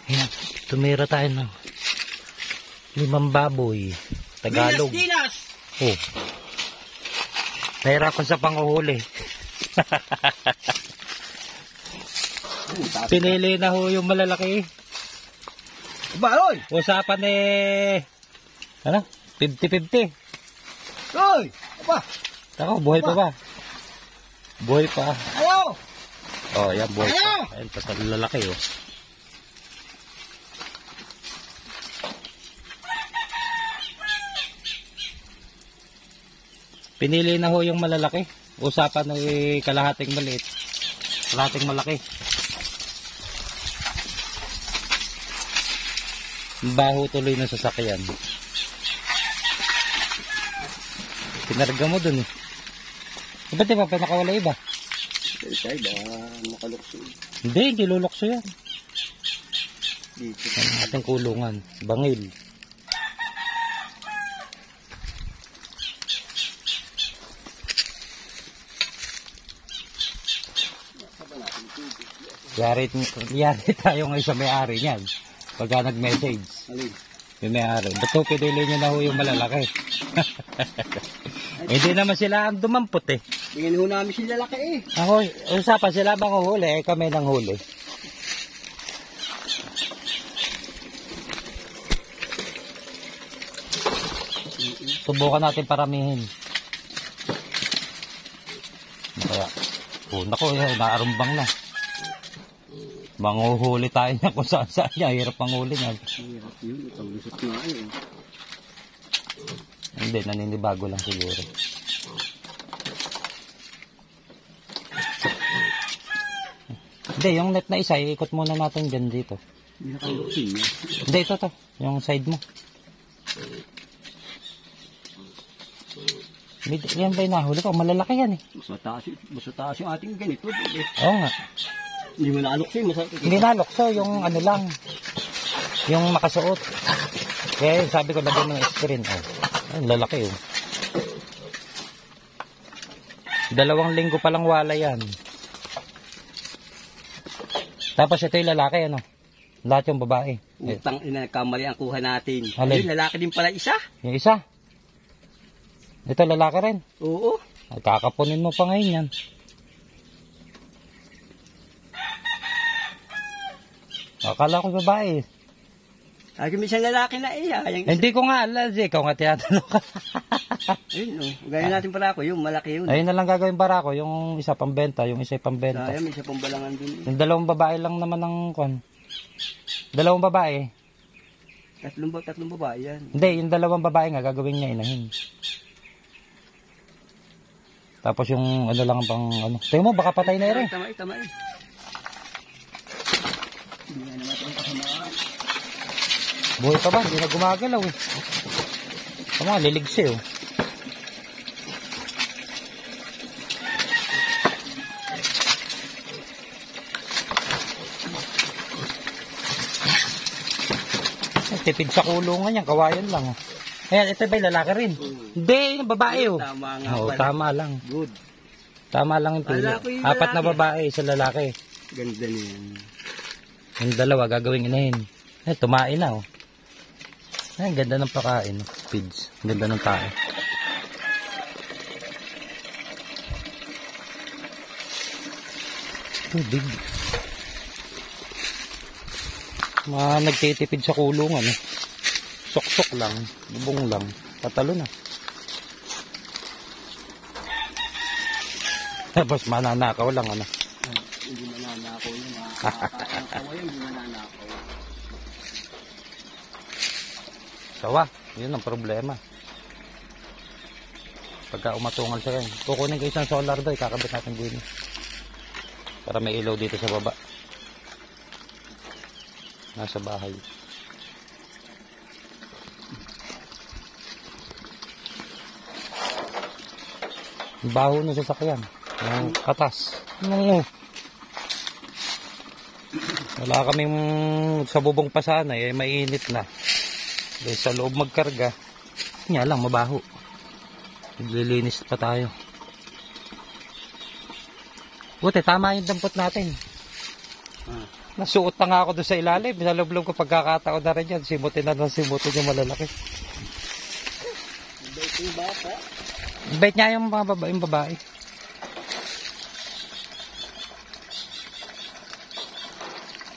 Ayan, tumira tayo ng 5 baboy. Tagalog. Dinas! Oh. Nahirapan sa panguhuli. Pinili na ho yung malalaki. Ba, oy! Usapan ano? 50-50. Oy! Apa? Ako, buhay pa ba? Buhay pa. Ayaw! Oh, yan, buhay pa. Ayaw! Ayun, pa sa lalaki, oh. Pinili na ho yung malalaki. Usapan ay kalahating maliit. Kalahating malaki. Baho tuloy na sasakyan. Pinarga mo dun eh. Ba't di ba pa nakawala iba? Ay, ba, makalukso. Hindi lulukso yan. Dito. Ang ating kulungan. Bangil. Yari tayo ngayon sa may-ari niyan. Pagka nag-message. Alin? Yung may-ari. Ba't ko pinili niya na ho yung malalaki? Hindi naman sila ang dumampot eh. Tingin ho namin sila lalaki eh. Ako, usapan sila bang huli? Kami nang huli. Subukan natin paramihin. Kaya, naku, naarumbang na. Manguhuli tayo niya kung saan niya. Hirap manghuli niya. Hirap yun. Itang lusot nga eh. Hindi, naninibago lang siguro. Hindi, yung net na isa, iikot muna natin dyan dito. Hindi nakaluksin niya. Hindi, ito. Yung side mo. Yan ba yung nahuli ko? Malalaki yan eh. Mas mataas yung ating ganito. Oo nga. Hindi mo nakaluksin. Hindi nalukso, yung ano lang. Yung makasuot. Kaya sabi ko, lagyan mo ng screen. Oh. Ay, lalaki oh. 2 linggo palang wala yan. Tapos ito yung lalaki, ano? Lahat yung babae. Utang ina, kamali ang kuha natin. Alin? Ayun, lalaki din pala isa. Yung isa. Ito lalaki rin. Oo. Ay, kakapunin mo pa ngayon yan. Akala ko babae. Ay, kung isang lalaki na iya. Hindi ko nga alam. Ikaw nga tinatanong ka. Ayun o. Gaya natin para ako. Yung malaki yun. Ayun na lang gagawin para ko. Yung isa pambenta. Yung isa pambenta. Sayang, may isa pang balangan dun. Yung 2 babae lang naman ng kwan. 2 babae. Tatlong babae yan. Hindi, yung 2 babae nga gagawin niya inahin. Tapos yung ano lang pang ano. Tingnan mo baka patay na rin. Tama eh. Hindi na naman itong kasamaan. Buhay pa ba? Hindi na gumagalaw eh. Tama, liligsi oh. Tipid sa kulungan yan, kawayan lang. Ayan, ito ba yung lalaki rin? Hindi, yung babae oh. Tama nga Oo, pala. tama lang. Good. Tama lang yung pili. 4 na babae, isa lalaki. Ganda niyan. Yung 2 gagawin inahin. Eh, tumain na oh. Ay, ganda ng pakain. Feeds. Ganda ng tae. Tubig. Mga nagtitipid sa kulungan eh. Sok-sok lang. Bubong lang. Tatalo na. Tapos mananakaw lang ano. Hindi mananakaw yun. Nakakawa yun, hindi mananakaw. Sawa. Yun ang problema. Pagka umatungal siya rin. Kukunin ko isang solar doon. Kakabit natin din. Para may ilaw dito sa baba. Nasa bahay. Baho na sasakyan. Yung katas. Wala kaming sa bubong pa sana eh. Mainit na. Dahil sa loob magkarga. Nga lang mabaho. Naglilinis pa tayo. Buti tama yung dampot natin. Nasuot na nga ako doon sa ilalim. Sa loob ko pagkakataon na rin yan. Simutin na ng simutin yung malalaki. Bait yung bata. Bait niya yung mga babae.